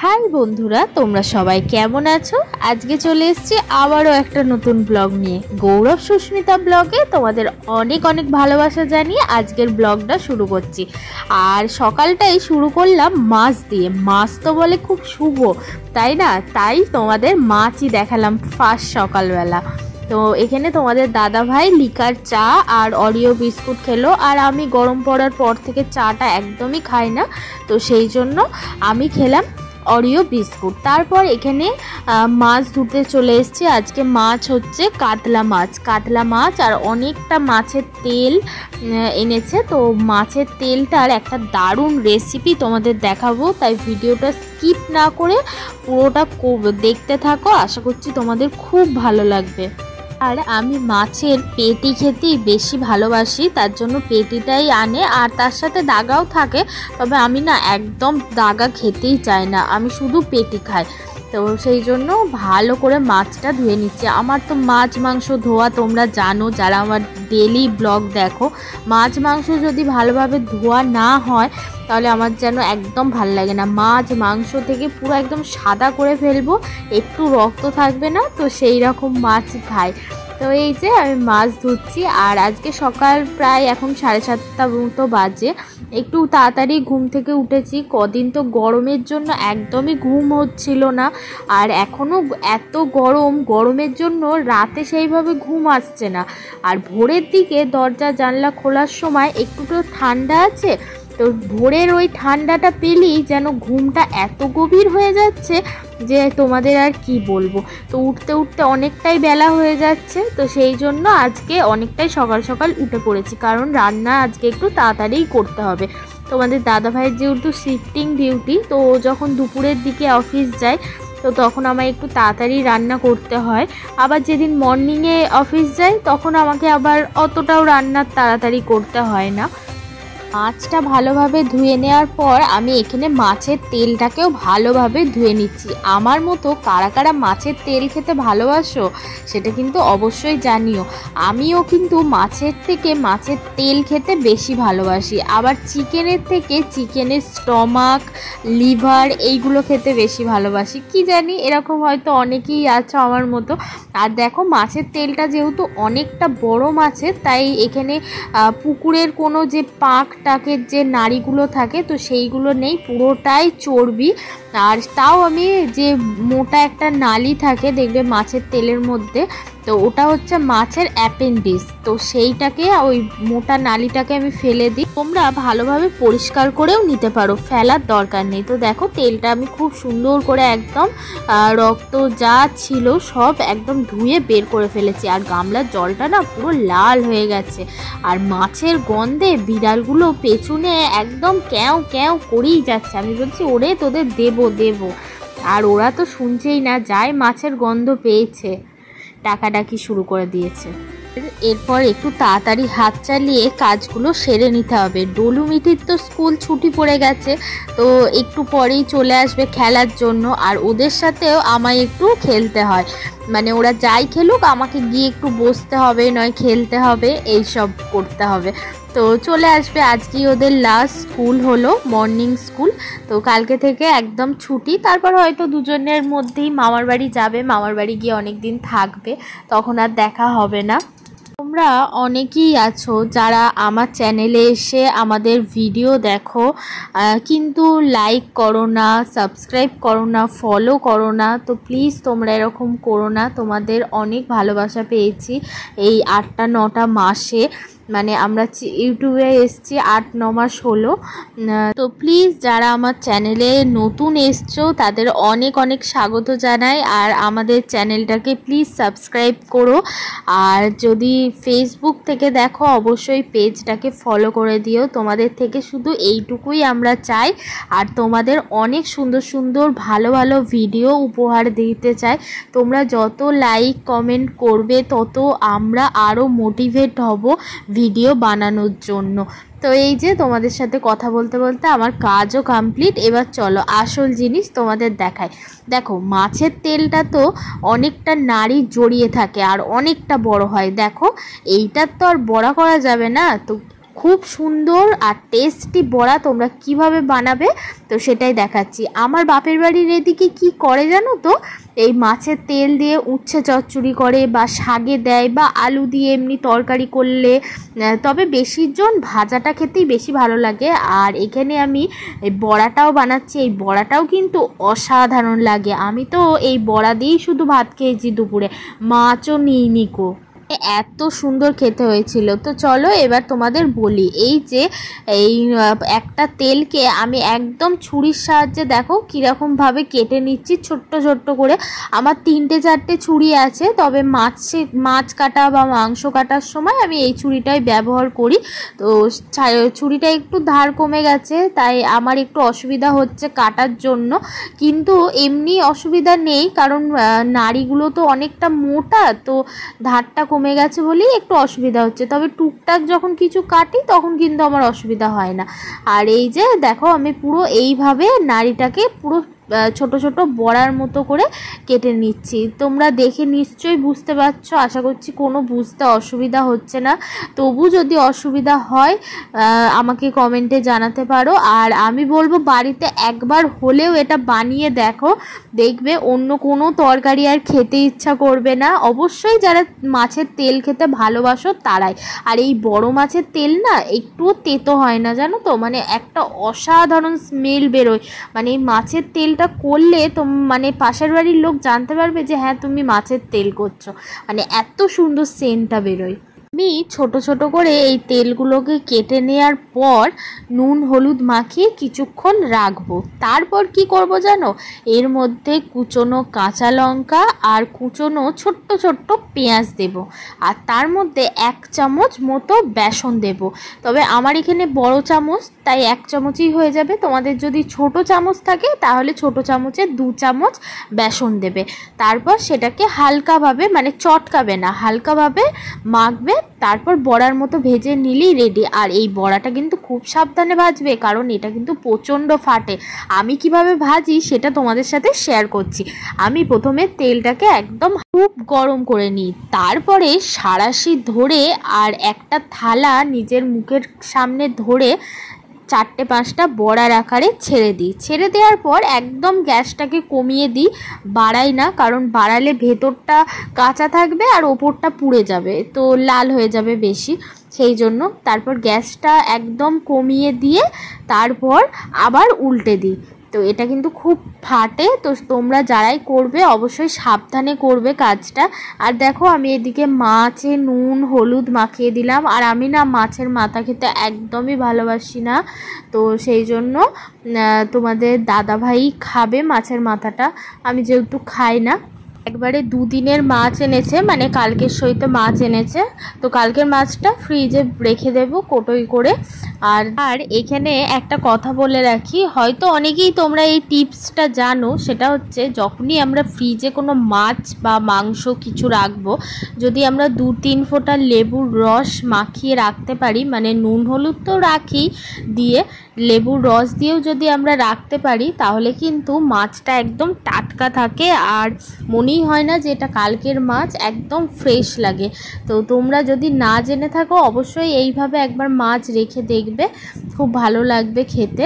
High বন্ধুরা, তোমরা সবাই কেমন আছো? আজকে চলে এসেছি আবারও একটা নতুন ব্লগ নিয়ে। গৌরব সুস্মিতা ব্লগে তোমাদের অনেক অনেক ভালোবাসা জানিয়ে আজকের ব্লগটা শুরু করছি। আর সকালটাই শুরু করলাম মাছ দিয়ে। মাছ তো বলে খুব শুভ, তাই না? তাই তোমাদের মাছই দেখালাম ফার্স্ট সকালবেলা। তো এখানে তোমাদের দাদা ভাই লিকার চা আর অরিও বিস্কুট খেলো, আর আমি গরম পড়ার পর থেকে চাটা একদমই খাই না, তো সেই জন্য আমি খেলাম অরিও বিস্কুট। তারপর এখানে মাছ ধুতে চলে এসেছি। আজকে মাছ হচ্ছে কাতলা মাছ আর অনেকটা মাছের তেল এনেছে। তো মাছের তেলটার একটা দারুণ রেসিপি তোমাদের দেখাবো, তাই ভিডিওটা স্কিপ না করে পুরোটা দেখতে থাকো। আশা করছি তোমাদের খুব ভালো লাগবে। আর আমি মাছের পেটি খেতেই বেশি ভালোবাসি, তার জন্য পেটিটাই আনে, আর তার সাথে দাগাও থাকে। তবে আমি না একদম দাগা খেতেই চাই না, আমি শুধু পেটি খাই। তো সেই জন্য ভালো করে মাছটা ধুয়ে নিচ্ছি। আমার তো মাছ মাংস ধোয়া তোমরা জানো, যারা আমার ডেলি ব্লগ দেখো, মাছ মাংস যদি ভালোভাবে ধোয়া না হয় তাহলে আমার যেন একদম ভাল লাগে না। মাছ মাংস থেকে পুরো একদম সাদা করে ফেলবো, একটু রক্ত থাকবে না, তো সেই রকম মাছ খাই। তো এই যে আমি মাছ ধুচ্ছি। আর আজকে সকাল প্রায় এখন 7:30 মতো বাজে। একটু তাড়াতাড়ি ঘুম থেকে উঠেছি। কদিন তো গরমের জন্য একদমই ঘুম হচ্ছিল না, আর এখনও এত গরমের জন্য রাতে সেইভাবে ঘুম আসছে না। আর ভোরের দিকে দরজা জানলা খোলার সময় একটু তো ঠান্ডা আছে, তো ভোরের ওই ঠান্ডাটা পেলেই যেন ঘুমটা এত গভীর হয়ে যাচ্ছে যে তোমাদের আর কি বলবো। তো উঠতে উঠতে অনেকটাই বেলা হয়ে যাচ্ছে, তো সেই জন্য আজকে অনেকটাই সকাল সকাল উঠে পড়েছি, কারণ রান্না আজকে একটু তাড়াতাড়িই করতে হবে। তোমাদের দাদাভাইয়ের যেহেতু শিফটিং ডিউটি, তো যখন দুপুরের দিকে অফিস যায় তো তখন আমায় একটু তাড়াতাড়ি রান্না করতে হয়। আবার যেদিন মর্নিংয়ে অফিস যায় তখন আমাকে আবার অতটাও রান্নার তাড়াতাড়ি করতে হয় না। মাছটা ভালোভাবে ধুয়ে নেওয়ার পর আমি এখানে মাছের তেলটাকেও ভালোভাবে ধুয়ে নিচ্ছি। আমার মতো কারা কারা মাছের তেল খেতে ভালোবাসো সেটা কিন্তু অবশ্যই জানিও। আমিও কিন্তু মাছের থেকে মাছের তেল খেতে বেশি ভালোবাসি। আবার চিকেনের থেকে চিকেনের স্টমাক, লিভার এইগুলো খেতে বেশি ভালোবাসি। কি জানি, এরকম হয়তো অনেকেই আছো আমার মতো। আর দেখো, মাছের তেলটা যেহেতু অনেকটা বড় মাছের, তাই এখানে পুকুরের কোনো যে টাকের যে নাড়িগুলো থাকে তো সেইগুলো নেই, পুরোটাই চর্বি। আর তাও আমি যে মোটা একটা নালি থাকে দেখবে মাছের তেলের মধ্যে, তো ওটা হচ্ছে মাছের অ্যাপেন্ডিক্স, তো সেইটাকে ওই মোটা নালিটাকে আমি ফেলে দিই। তোমরা ভালোভাবে পরিষ্কার করেও নিতে পারো, ফেলার দরকার নেই। তো দেখো, তেলটা আমি খুব সুন্দর করে একদম রক্ত যা ছিল সব একদম ধুয়ে বের করে ফেলেছি। আর গামলার জলটা না পুরো লাল হয়ে গেছে। আর মাছের গন্ধে বিড়ালগুলো পেছনে একদম ক্যাও ক্যাও করেই যাচ্ছে। আমি বলছি, ওরে তোদের দেবো, আর ওরা তো শুনছেই না, যাই মাছের গন্ধ পেয়েছে ডাকাডাকি শুরু করে দিয়েছে। এরপর একটু তাড়াতাড়ি হাত চালিয়ে কাজগুলো সেরে নিতে হবে। ডলুমিটির তো স্কুল ছুটি পড়ে গেছে, তো একটু পরেই চলে আসবে খেলার জন্য, আর ওদের সাথেও আমায় একটু খেলতে হয়। মানে ওরা যাই খেলুক, আমাকে গিয়ে একটু বসতে হবে, নয় খেলতে হবে, এইসব করতে হবে। তো চলে আসবে। আজকেই ওদের লাস্ট স্কুল হলো, মর্নিং স্কুল। তো কালকে থেকে একদম ছুটি। তারপর হয়তো দুজনের মধ্যেই মামার বাড়ি যাবে, মামার বাড়ি গিয়ে অনেক দিন থাকবে, তখন আর দেখা হবে না। তোমরা অনেকেই আছো যারা আমার চ্যানেলে এসে আমাদের ভিডিও দেখো, কিন্তু লাইক করো না, সাবস্ক্রাইব করো না, ফলো করো না। তো প্লিজ তোমরা এরকম করো না। তোমাদের অনেক ভালোবাসা পেয়েছি এই 8-9 মাসে। মানে আমরা ইউটিউবে এসছি 8-9 মাস হলো। তো প্লিজ যারা আমার চ্যানেলে নতুন এসছো তাদের অনেক অনেক স্বাগত জানাই। আর আমাদের চ্যানেলটাকে প্লিজ সাবস্ক্রাইব করো। আর যদি ফেসবুক থেকে দেখো অবশ্যই পেজটাকে ফলো করে দিও। তোমাদের থেকে শুধু এইটুকুই আমরা চাই। আর তোমাদের অনেক সুন্দর সুন্দর ভালো ভালো ভিডিও উপহার দিতে চাই। তোমরা যত লাইক কমেন্ট করবে তত আমরা আরও মোটিভেট হব ভিডিও বানানোর জন্য। তো এই যে তোমাদের সাথে কথা বলতে বলতে আমার কাজও কমপ্লিট। এবার চলো আসল জিনিস তোমাদের দেখাই। দেখো, মাছের তেলটা তো অনেকটা নাড়ি জড়িয়ে থাকে আর অনেকটা বড় হয়। দেখো, এইটার তো আর বড়া করা যাবে না, তো খুব সুন্দর আর টেস্টি বড়া তোমরা কিভাবে বানাবে তো সেটাই দেখাচ্ছি। আমার বাপের বাড়ির এদিকে কি করে জানো তো, এই মাছের তেল দিয়ে উচ্ছে চচ্চড়ি করে বা শাকে দেয় বা আলু দিয়ে এমনি তরকারি করলে, তবে বেশিজন ভাজাটা খেতেই বেশি ভালো লাগে। আর এখানে আমি এই বড়াটাও বানাচ্ছি, এই বড়াটাও কিন্তু অসাধারণ লাগে। আমি তো এই বড়া দিয়েই শুধু ভাত খেয়েছি দুপুরে, মাছও নিইনি কো। এত সুন্দর খেতে হয়েছিল। তো চলো এবার তোমাদের বলি, এই যে এই একটা তেলকে আমি একদম ছুরির সাহায্যে দেখো কীরকমভাবে কেটে নিচ্ছি ছোট্ট ছোট্ট করে। আমার 3-4টে ছুরি আছে, তবে মাছ কাটা বা মাংস কাটার সময় আমি এই ছুরিটাই ব্যবহার করি। তো ছুরিটা একটু ধার কমে গেছে, তাই আমার একটু অসুবিধা হচ্ছে কাটার জন্য, কিন্তু এমনি অসুবিধা নেই, কারণ নাড়িগুলো তো অনেকটা মোটা, তো ধারটা কমে গেছে বলেই একটু অসুবিধা হচ্ছে। তবে টুকটাক যখন কিছু কাটি তখন কিন্তু আমার অসুবিধা হয় না। আর এই যে দেখো আমি পুরো এইভাবে নাড়িটাকে পুরো ছোট ছোট বড়ার মতো করে কেটে নিচ্ছি। তোমরা দেখে নিশ্চয়ই বুঝতে পারছো, আশা করছি কোনো বুঝতে অসুবিধা হচ্ছে না। তবু যদি অসুবিধা হয় আমাকে কমেন্টে জানাতে পারো। আর আমি বলবো বাড়িতে একবার হলেও এটা বানিয়ে দেখো, দেখবে অন্য কোনো তরকারি আর খেতে ইচ্ছা করবে না। অবশ্যই যারা মাছের তেল খেতে ভালোবাসো তারাই। আর এই বড় মাছের তেল না একটুও তেতো হয় না জানো তো, মানে একটা অসাধারণ স্মেল বেরোয়। মানে এই মাছের তেল করলে তো মানে পাশের বাড়ির লোক জানতে পারবে যে হ্যাঁ তুমি মাছের তেল করছো, মানে এত সুন্দর সেন্টটা বেরোয়। আমি ছোট ছোট করে এই তেলগুলোকে কেটে নেওয়ার পর নুন হলুদ মাখিয়ে কিছুক্ষণ রাখবো। তারপর কি করব জানো, এর মধ্যে কুচনো কাঁচা লঙ্কা আর কুচনো ছোট্ট ছোট্ট পেঁয়াজ দেব, আর তার মধ্যে 1 চামচ মতো বেসন দেব। তবে আমার এখানে বড় চামচ, তাই 1 চামচই হয়ে যাবে। তোমাদের যদি ছোট চামচ থাকে তাহলে ছোট চামচে 2 চামচ বেসন দেবে। তারপর সেটাকে হালকাভাবে, মানে চটকাবে না, হালকাভাবে মাখবে। তারপর বড়ার মতো ভেজে নিলেই রেডি। আর এই বড়াটা কিন্তু খুব সাবধানে ভাজবে, কারণ এটা কিন্তু প্রচণ্ড ফাটে। আমি কিভাবে ভাজি সেটা তোমাদের সাথে শেয়ার করছি। আমি প্রথমে তেলটাকে একদম খুব গরম করে নিই, তারপরে সাঁড়াশি ধরে আর একটা থালা নিজের মুখের সামনে ধরে 4-5টা বড়ার আকারে ছেড়ে দিই। ছেড়ে দেওয়ার পর একদম গ্যাসটাকে কমিয়ে দিই, বাড়াই না, কারণ বাড়ালে ভেতরটা কাঁচা থাকবে আর ওপরটা পুড়ে যাবে, তো লাল হয়ে যাবে বেশি, সেই জন্য। তারপর গ্যাসটা একদম কমিয়ে দিয়ে তারপর আবার উল্টে দিই। তো এটা কিন্তু খুব ফাটে, তো তোমরা যারাই করবে অবশ্যই সাবধানে করবে কাজটা। আর দেখো আমি এদিকে মাছে নুন হলুদ মাখিয়ে দিলাম। আর আমি না মাছের মাথা খেতে একদমই ভালোবাসি না, তো সেই জন্য তোমাদের দাদাভাই খাবে মাছের মাথাটা, আমি যেহেতু খাই না। একবারে 2 দিনের মাছ এনেছে, মানে কালকের সহিত মাছ এনেছে, তো কালকের মাছটা ফ্রিজে রেখে দেব কোটোই করে। আর এখানে একটা কথা বলে রাখি, হয়তো অনেকেই তোমরা এই টিপসটা জানো, সেটা হচ্ছে যখনই আমরা ফ্রিজে কোনো মাছ বা মাংস কিছু রাখবো, যদি আমরা 2-3 ফোঁটা লেবুর রস মাখিয়ে রাখতে পারি, মানে নুন হলুদ তো রাখি দিয়ে, লেবুর রস দিয়েও যদি আমরা রাখতে পারি, তাহলে কিন্তু মাছটা একদম টাটকা থাকে আর মনেই হয় না যে এটা কালকের মাছ, একদম ফ্রেশ লাগে। তো তোমরা যদি না জেনে থাকো অবশ্যই এইভাবে একবার মাছ রেখে দেখবে, খুব ভালো লাগবে খেতে।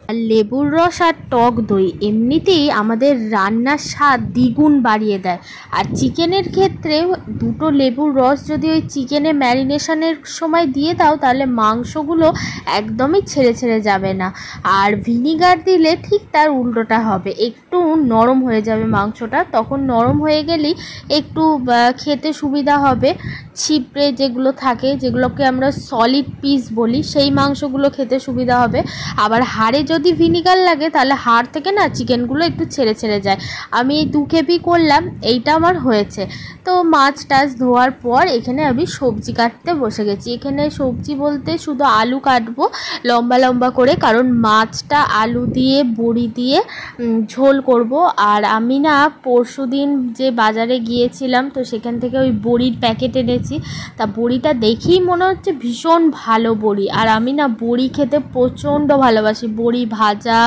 আর লেবুর রস আর টক দই এমনিতেই আমাদের রান্নার স্বাদ দ্বিগুণ বাড়িয়ে দেয়। আর চিকেনের ক্ষেত্রে 2টো লেবুর রস যদি ওই চিকেনে ম্যারিনেশনের সময় দিয়ে দাও, তাহলে মাংসগুলো একদমই ছেড়ে ছেড়ে যাবে না। আর ভিনিগার দিলে ঠিক তার উল্টোটা হবে, একটু নরম হয়ে যাবে মাংসটা। তখন নরম হয়ে গেলেই একটু খেতে সুবিধা হবে। ছিপড়ে যেগুলো থাকে, যেগুলোকে আমরা সলিড পিস বলি, সেই মাংসগুলো খেতে সুবিধা হবে। আবার হাড়ে যদি ভিনিগার লাগে তাহলে হাড় থেকে না চিকেনগুলো একটু ছেড়ে ছেড়ে যায়। আমি এই 2 খেপি করলাম, এইটা আমার হয়েছে। তো মাছ টাছ ধোয়ার পর এখানে আমি সবজি কাটতে বসে গেছি। এখানে সবজি বলতে শুধু আলু কাটবো লম্বা লম্বা করে, কারণ মাছটা আলু দিয়ে বড়ি দিয়ে ঝোল করব। আর আমি না পরশুদিন যে বাজারে গিয়েছিলাম, তো সেখান থেকে ওই বড়ির প্যাকেট এনেছি। তা বড়িটা দেখেই মনে হচ্ছে ভীষণ ভালো বড়ি। আর আমি না বড়ি খেতে প্রচণ্ড ভালোবাসি, বড়ি ভাজা,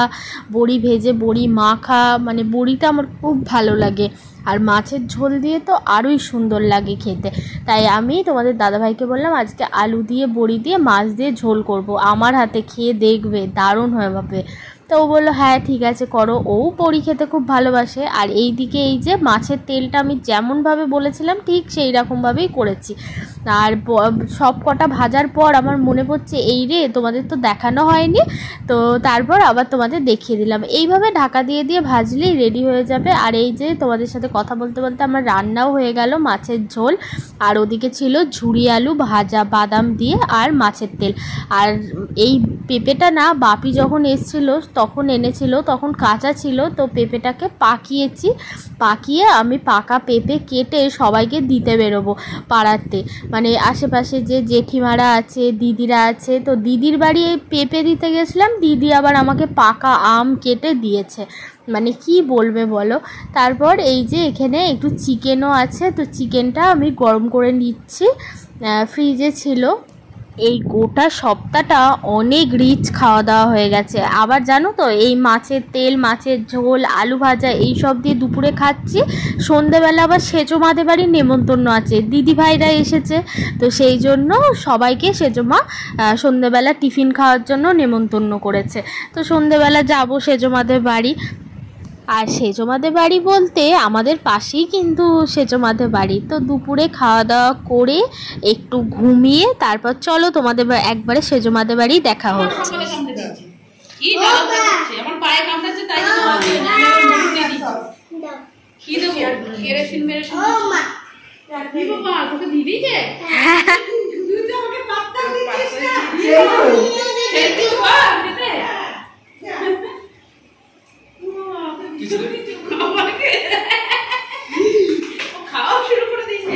বড়ি ভেজে, বড়ি মাখা, মানে বড়িটা আমার খুব ভালো লাগে। আর মাছের ঝোল দিয়ে তো আরোই সুন্দর লাগে খেতে। তাই আমি তোমাদের দাদাভাইকে বললাম আজকে আলু দিয়ে বড়ি দিয়ে মাছ দিয়ে ঝোল করব, আমার হাতে খেয়ে দেখবে দারুণ হবে। তো ও বললো হ্যাঁ ঠিক আছে করো। ও বড়ি খেতে খুব ভালোবাসে। আর এই দিকে এই যে মাছের তেলটা আমি যেমনভাবে বলেছিলাম ঠিক সেই রকমভাবেই করেছি। আর সব কটা ভাজার পর আমার মনে পড়ছে এই রে তোমাদের তো দেখানো হয়নি, তো তারপর আবার তোমাদের দেখিয়ে দিলাম। এইভাবে ঢাকা দিয়ে দিয়ে ভাজলেই রেডি হয়ে যাবে। আর এই যে তোমাদের সাথে কথা বলতে বলতে আমার রান্নাও হয়ে গেল, মাছের ঝোল। আর ওদিকে ছিল ঝুরি আলু ভাজা বাদাম দিয়ে আর মাছের তেল। আর এই পেঁপেটা না বাপি যখন এসছিল তখন এনেছিল, তখন কাঁচা ছিল, তো পেঁপেটাকে পাকিয়েছি। পাকিয়ে আমি পাকা পেঁপে কেটে সবাইকে দিতে বেরোবো পাড়াতে, মানে আশেপাশে যে জেঠিমারা আছে দিদিরা আছে। তো দিদির বাড়ি এই পেঁপে দিতে গেছিলাম, দিদি আবার আমাকে পাকা আম কেটে দিয়েছে, মানে কি বলবে বলো। তারপর এই যে এখানে একটু চিকেনও আছে, তো চিকেনটা আমি গরম করে নিচ্ছি, ফ্রিজে ছিল। এই গোটা সপ্তাহটা অনেক রিচ খাওয়া দাওয়া হয়ে গেছে। আবার জানো তো এই মাছের তেল মাছের ঝোল আলু ভাজা এই সব দিয়ে দুপুরে খাচ্ছি। সন্ধেবেলা আবার সেজো মাদের বাড়ির নেমন্তন্ন আছে, দিদি ভাইরা এসেছে, তো সেই জন্য সবাইকে সেজো মা সন্ধেবেলা টিফিন খাওয়ার জন্য নেমন্তন্ন করেছে। তো সন্ধেবেলা যাবো সেজো মাদের বাড়ি। আর সেজো মাদের বাড়ি বলতে আমাদের পাশেই কিন্তু সেজো মাদের বাড়ি। তো দুপুরে খাওয়া দাওয়া করে একটু ঘুমিয়ে তারপর চলো তোমাদের একবারে সেজো মাদের বাড়ি দেখা হচ্ছে। খাওয়া শুরু করে দিয়েছে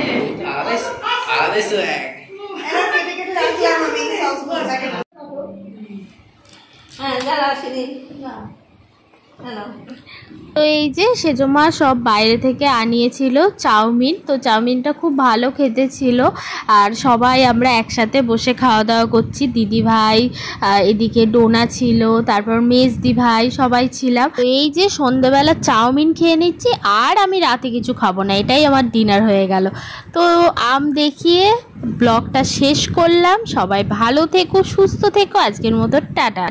আলাদা সোয়াগ। তো এই যে সেজো মা সব বাইরে থেকে আনিয়েছিল চাউমিন, তো চাউমিনটা খুব ভালো খেতে ছিল। আর সবাই আমরা একসাথে বসে খাওয়া দাওয়া করছি, দিদি ভাই এদিকে ডোনা ছিল, তারপর মেজদি ভাই সবাই ছিলাম। তো এই যে সন্ধ্যেবেলা চাউমিন খেয়ে নিচ্ছি, আর আমি রাতে কিছু খাবো না, এটাই আমার ডিনার হয়ে গেল। তো আম দেখিয়ে ব্লগটা শেষ করলাম। সবাই ভালো থেকো সুস্থ থেকো, আজকের মতো টাটা।